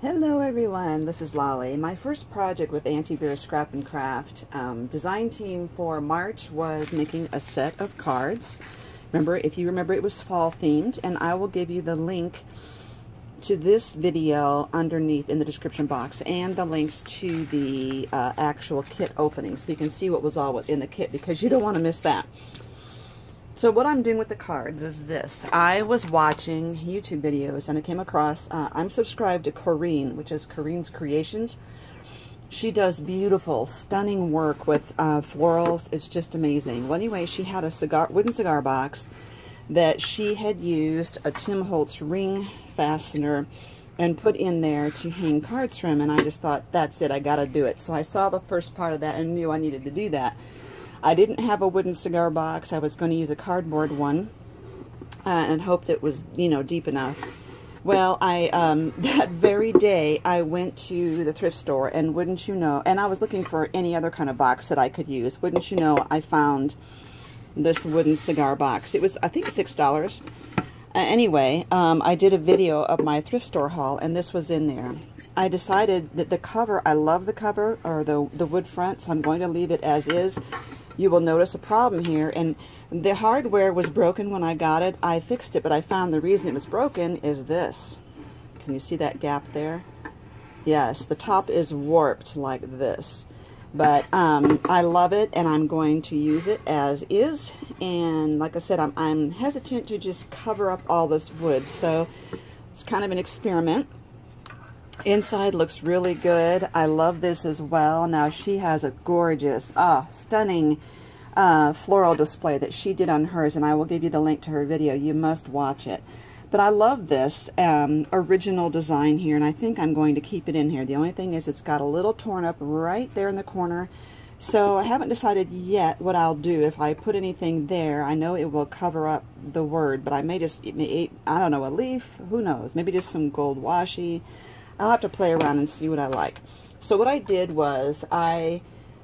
Hello everyone, this is Lolly. My first project with Anti-Beer Scrap and Craft design team for March was making a set of cards. Remember, if you remember, it was fall themed, and I will give you the link to this video underneath in the description box and the links to the actual kit opening so you can see what was all in the kit, because you don't want to miss that. So what I'm doing with the cards is this. I was watching YouTube videos and I came across, I'm subscribed to Corrine, which is Corrine's Creations. She does beautiful, stunning work with florals. It's just amazing. Well, anyway, she had a wooden cigar box that she had used a Tim Holtz ring fastener and put in there to hang cards from, and I just thought, that's it, I gotta do it. So I saw the first part of that and knew I needed to do that. I didn't have a wooden cigar box. I was going to use a cardboard one and hoped it was, you know, deep enough. Well, that very day I went to the thrift store, and wouldn't you know, and I was looking for any other kind of box that I could use. Wouldn't you know, I found this wooden cigar box. It was, I think, $6. Anyway, I did a video of my thrift store haul, and this was in there. I decided that the cover, I love the cover, or the wood front, so I'm going to leave it as is. You will notice a problem here, and the hardware was broken when I got it. I fixed it, but I found the reason it was broken is this. Can you see that gap there? Yes, the top is warped like this. But I love it, and I'm going to use it as is. And like I said, I'm hesitant to just cover up all this wood, so it's kind of an experiment. Inside looks really good. I love this as well. Now, she has a gorgeous, stunning floral display that she did on hers, and I will give you the link to her video. You must watch it. But I love this original design here, and I think I'm going to keep it in here. The only thing is it's got a little torn up right there in the corner. So I haven't decided yet what I'll do if I put anything there. I know it will cover up the word, but I may just, I don't know, a leaf, who knows, maybe just some gold washi. I'll have to play around and see what I like. So what I did was I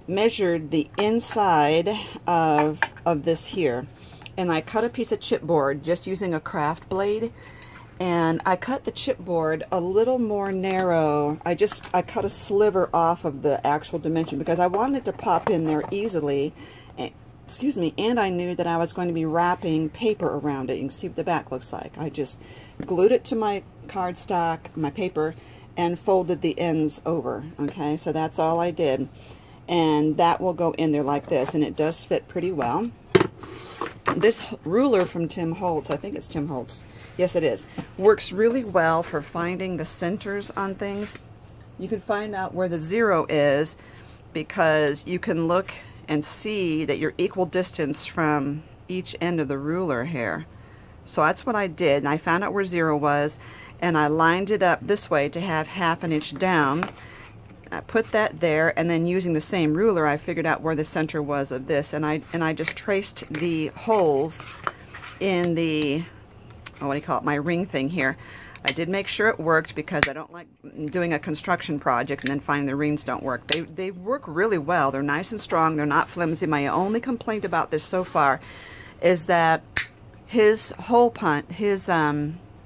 measured the inside of this here, and I cut a piece of chipboard just using a craft blade, and I cut the chipboard a little more narrow. I cut a sliver off of the actual dimension because I wanted it to pop in there easily. Excuse me, and I knew that I was going to be wrapping paper around it. You can see what the back looks like. I just glued it to my cardstock, my paper, and folded the ends over. Okay, so that's all I did, and that will go in there like this, and it does fit pretty well. This ruler from Tim Holtz, I think it's Tim Holtz, yes it is, works really well for finding the centers on things. You can find out where the zero is because you can look and see that you're equal distance from each end of the ruler here. So that's what I did, and I found out where zero was, and I lined it up this way to have ½ an inch down. I put that there, and then using the same ruler I figured out where the center was of this, and I just traced the holes in the, what do you call it, my ring thing here. I did make sure it worked because I don't like doing a construction project and then finding the rings don't work. They work really well. They're nice and strong. They're not flimsy. My only complaint about this so far is that his hole punch, his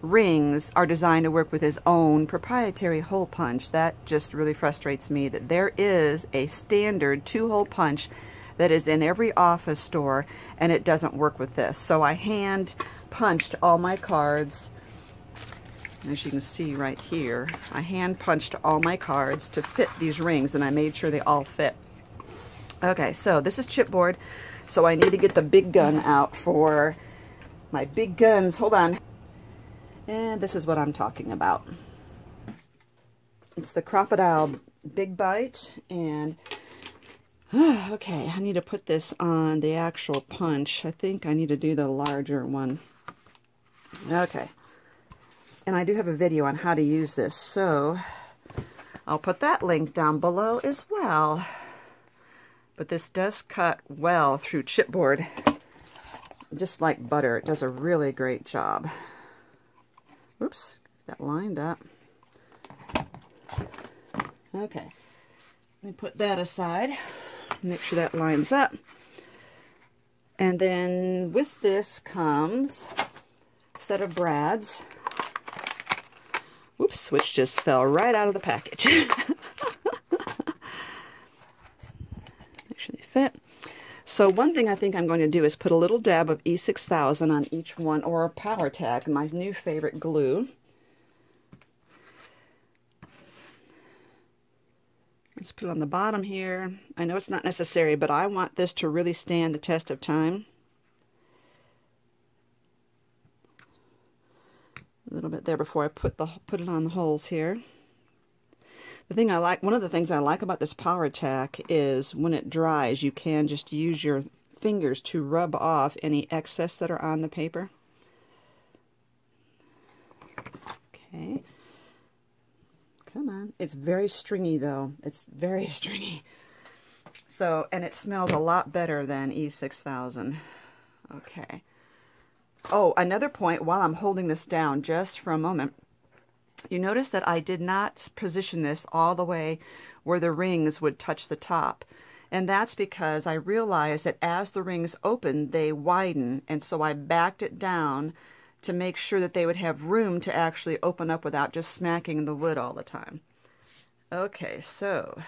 rings are designed to work with his own proprietary hole punch. That just really frustrates me, that there is a standard 2-hole punch that is in every office store, and it doesn't work with this. So I hand punched all my cards. As you can see right here, I hand punched all my cards to fit these rings, and I made sure they all fit. Okay, so this is chipboard, so I need to get the big gun out for my big guns. Hold on. And this is what I'm talking about. It's the Crocodile Big Bite, and okay, I need to put this on the actual punch. I think I need to do the larger one. Okay. And I do have a video on how to use this, so I'll put that link down below as well. But this does cut well through chipboard, just like butter. It does a really great job. Oops, that lined up. Okay, let me put that aside, make sure that lines up. And then with this comes a set of brads Whoops, which just fell right out of the package. Make sure they fit. So one thing I think I'm going to do is put a little dab of E6000 on each one, or a Power Tack, my new favorite glue. Let's put it on the bottom here. I know it's not necessary, but I want this to really stand the test of time. A little bit there before I put it on the holes here. The thing I like, one of the things I like about this Power Tack is when it dries, you can just use your fingers to rub off any excess that are on the paper. Okay. Come on. It's very stringy though. It's very stringy. So, and it smells a lot better than E6000. Okay. Oh, another point while I'm holding this down just for a moment. You notice that I did not position this all the way where the rings would touch the top. And that's because I realized that as the rings open, they widen. And so I backed it down to make sure that they would have room to actually open up without just smacking the wood all the time. Okay, so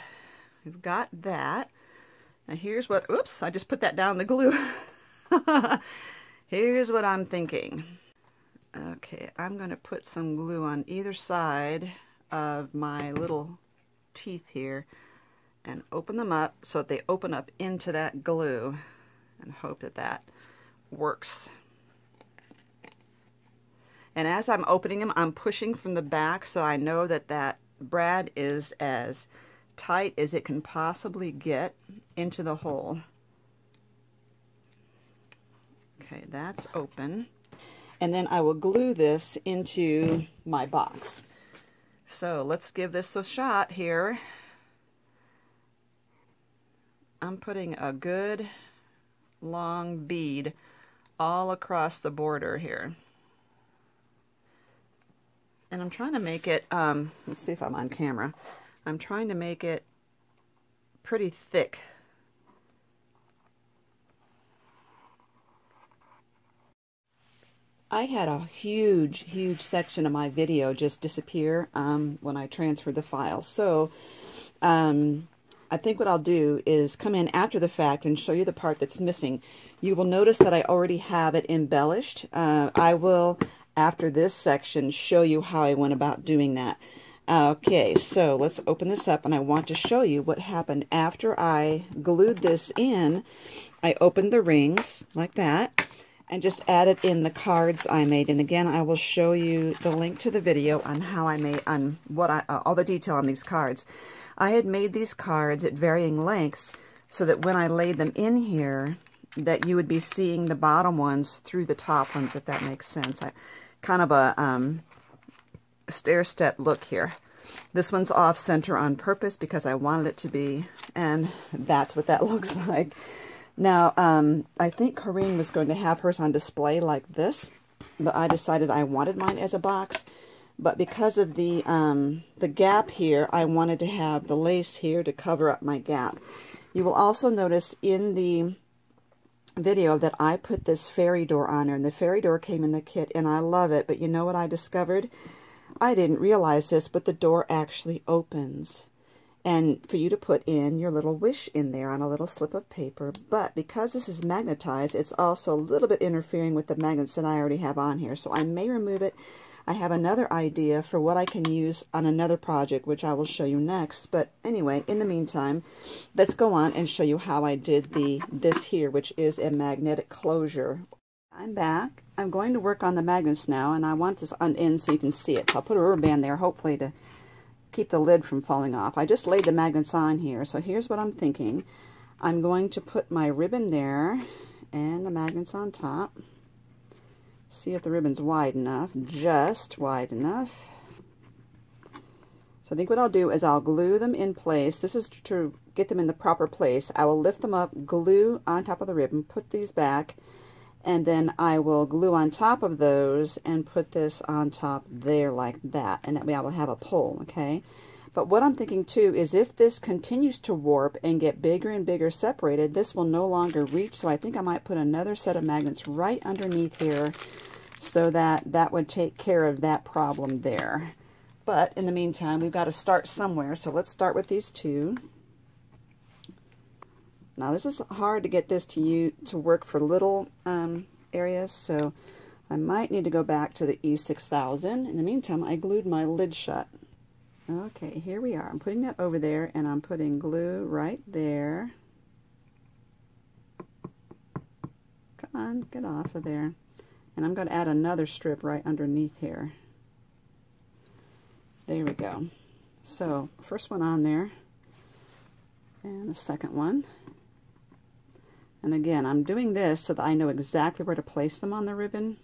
we've got that. Now here's what, oops, I just put that down in the glue. Here's what I'm thinking. Okay, I'm going to put some glue on either side of my little teeth here and open them up so that they open up into that glue, and hope that that works. And as I'm opening them, I'm pushing from the back so I know that that brad is as tight as it can possibly get into the hole. Okay, that's open. And then I will glue this into my box. So let's give this a shot here. I'm putting a good long bead all across the border here. And I'm trying to make it, let's see if I'm on camera. I'm trying to make it pretty thick. I had a huge section of my video just disappear when I transferred the file. So I think what I'll do is come in after the fact and show you the part that's missing. You will notice that I already have it embellished. I will, after this section, show you how I went about doing that. Okay, so let's open this up, and I want to show you what happened after I glued this in. I opened the rings like that and just added in the cards I made. And again, I will show you the link to the video on how I made, on what all the detail on these cards. I had made these cards at varying lengths so that when I laid them in here, that you would be seeing the bottom ones through the top ones, if that makes sense. Kind of a stair-step look here. This one's off center on purpose because I wanted it to be, and that's what that looks like. Now, I think Corrine was going to have hers on display like this, but I decided I wanted mine as a box. But because of the gap here, I wanted to have the lace here to cover up my gap. You will also notice in the video that I put this fairy door on there, and the fairy door came in the kit, and I love it. But you know what I discovered? I didn't realize this, but the door actually opens. And for you to put in your little wish in there on a little slip of paper. But because this is magnetized, it's also a little bit interfering with the magnets that I already have on here. So I may remove it. I have another idea for what I can use on another project, which I will show you next. But anyway, in the meantime, let's go on and show you how I did this here, which is a magnetic closure. I'm back. I'm going to work on the magnets now, and I want this on in so you can see it. So I'll put a rubber band there, hopefully to keep the lid from falling off. I just laid the magnets on here. So here's what I'm thinking. I'm going to put my ribbon there and the magnets on top. See if the ribbon's wide enough, just wide enough. So I think what I'll do is I'll glue them in place. This is to get them in the proper place. I will lift them up, glue on top of the ribbon, put these back, and then I will glue on top of those and put this on top there like that. And that way I will have a pull, okay? But what I'm thinking too is if this continues to warp and get bigger and bigger separated, this will no longer reach. So I think I might put another set of magnets right underneath here so that that would take care of that problem there. But in the meantime, we've got to start somewhere. So let's start with these two. Now this is hard to get this to work for little areas, so I might need to go back to the E6000. In the meantime, I glued my lid shut. Okay, here we are. I'm putting that over there, and I'm putting glue right there. Come on, get off of there. And I'm going to add another strip right underneath here. There we go. So, first one on there, and the second one. And again, I'm doing this so that I know exactly where to place them on the ribbon.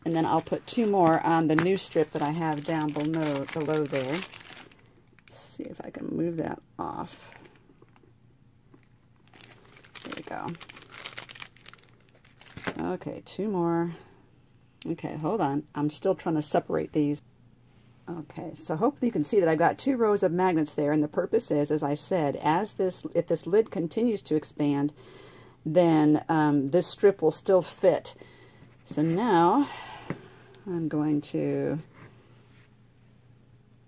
And then I'll put two more on the new strip that I have down below there. Let's see if I can move that off. There we go. Okay, two more. Okay, hold on. I'm still trying to separate these. Okay, so hopefully you can see that I've got two rows of magnets there, and the purpose is, as I said, if this lid continues to expand, then this strip will still fit. So now I'm going to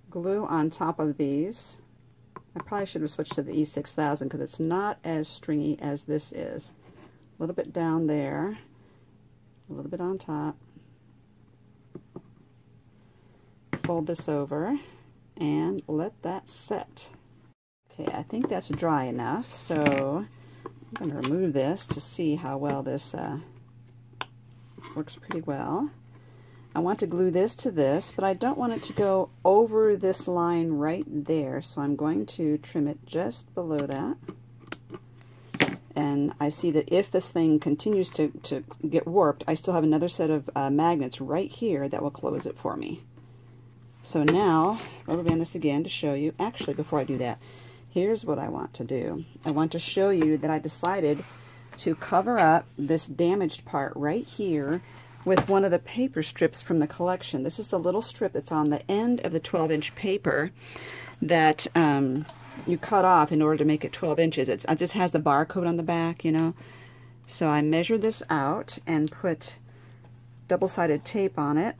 glue on top of these. I probably should have switched to the E6000 because it's not as stringy as this is. A little bit down there, a little bit on top. Fold this over and let that set. Okay, I think that's dry enough, so I'm going to remove this to see how well this works pretty well. I want to glue this to this, but I don't want it to go over this line right there, so I'm going to trim it just below that. And I see that if this thing continues to get warped, I still have another set of magnets right here that will close it for me. So now, rubber band this again to show you. Actually, before I do that, here's what I want to do. I want to show you that I decided to cover up this damaged part right here with one of the paper strips from the collection. This is the little strip that's on the end of the 12-inch paper that you cut off in order to make it 12 inches. It just has the barcode on the back, you know. So I measured this out and put double-sided tape on it.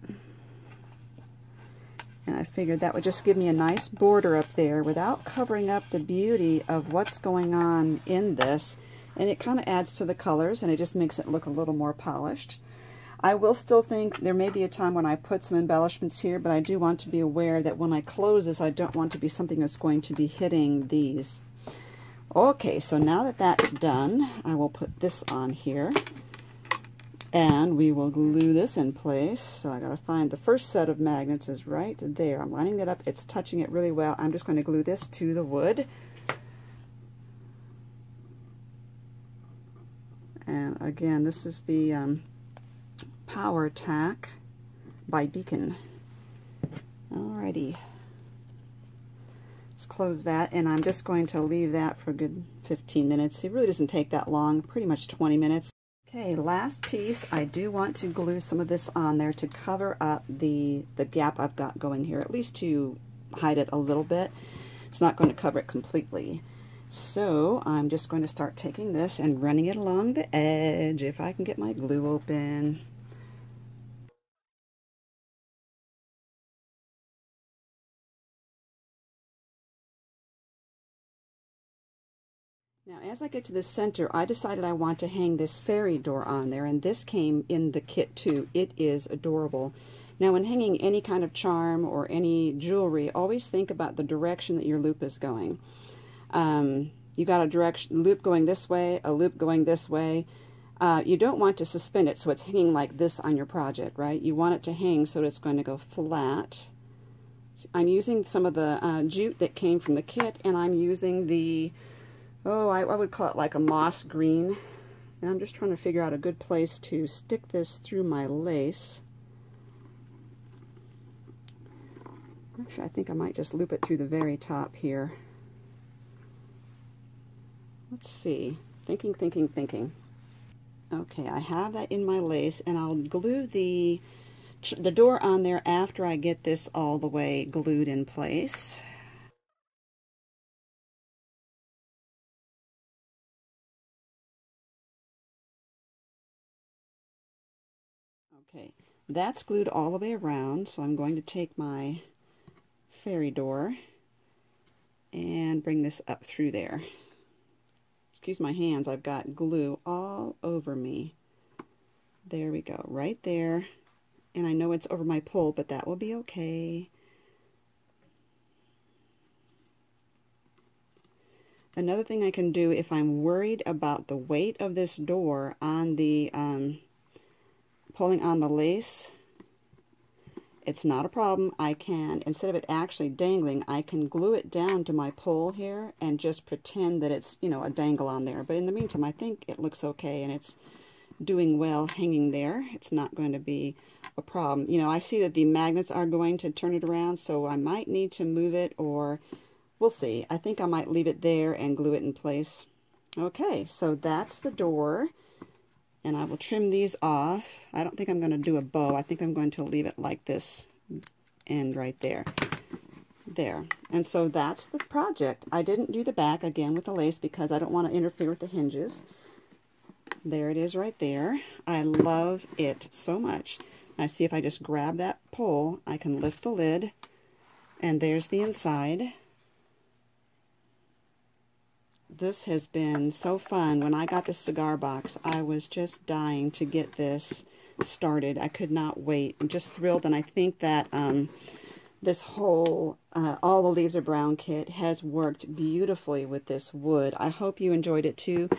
And I figured that would just give me a nice border up there without covering up the beauty of what's going on in this. And it kind of adds to the colors, and it just makes it look a little more polished. I will still think there may be a time when I put some embellishments here, but I do want to be aware that when I close this, I don't want to be something that's going to be hitting these. Okay, so now that that's done, I will put this on here. And we will glue this in place. So I gotta find the first set of magnets is right there. I'm lining it up. It's touching it really well. I'm just going to glue this to the wood. And again, this is the Power Tack by Beacon. Alrighty. Let's close that, and I'm just going to leave that for a good 15 minutes. It really doesn't take that long, pretty much 20 minutes. Okay, last piece, I do want to glue some of this on there to cover up the gap I've got going here, at least to hide it a little bit. It's not going to cover it completely. So I'm just going to start taking this and running it along the edge, if I can get my glue open. Now, as I get to the center, I decided I want to hang this fairy door on there, and this came in the kit too. It is adorable. Now, when hanging any kind of charm or any jewelry, always think about the direction that your loop is going. You got a loop going this way, a loop going this way. You don't want to suspend it so it's hanging like this on your project, right? You want it to hang so that it's going to go flat. I'm using some of the jute that came from the kit, and I'm using the I would call it like a moss green. And I'm just trying to figure out a good place to stick this through my lace. Actually, I think I might just loop it through the very top here. Let's see. Thinking. Okay, I have that in my lace, and I'll glue the door on there after I get this all the way glued in place. Okay, that's glued all the way around, so I'm going to take my fairy door and bring this up through there. Excuse my hands, I've got glue all over me. There we go, right there. And I know it's over my pull, but that will be okay. Another thing I can do if I'm worried about the weight of this door on the pulling on the lace, it's not a problem. I can, instead of it actually dangling, I can glue it down to my pull here and just pretend that it's, you know, a dangle on there. But in the meantime, I think it looks okay and it's doing well hanging there. It's not going to be a problem. You know, I see that the magnets are going to turn it around, so I might need to move it, or we'll see. I think I might leave it there and glue it in place. Okay, so that's the door. And I will trim these off. I don't think I'm going to do a bow. I think I'm going to leave it like this end right there. There. And so that's the project. I didn't do the back again with the lace because I don't want to interfere with the hinges. There it is right there. I love it so much. I see if I just grab that pull, I can lift the lid, and there's the inside. This has been so fun. When I got the cigar box, I was just dying to get this started. I could not wait. I'm just thrilled, and I think that this whole All the Leaves Are Brown kit has worked beautifully with this wood. I hope you enjoyed it too.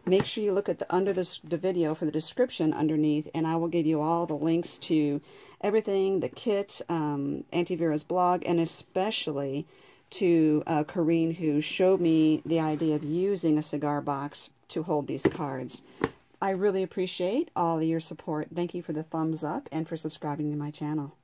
Make sure you look at under the video for the description underneath, and I will give you all the links to everything, the kit, Auntie Vera's blog, and especially to Corrine, who showed me the idea of using a cigar box to hold these cards. I really appreciate all of your support. Thank you for the thumbs up and for subscribing to my channel.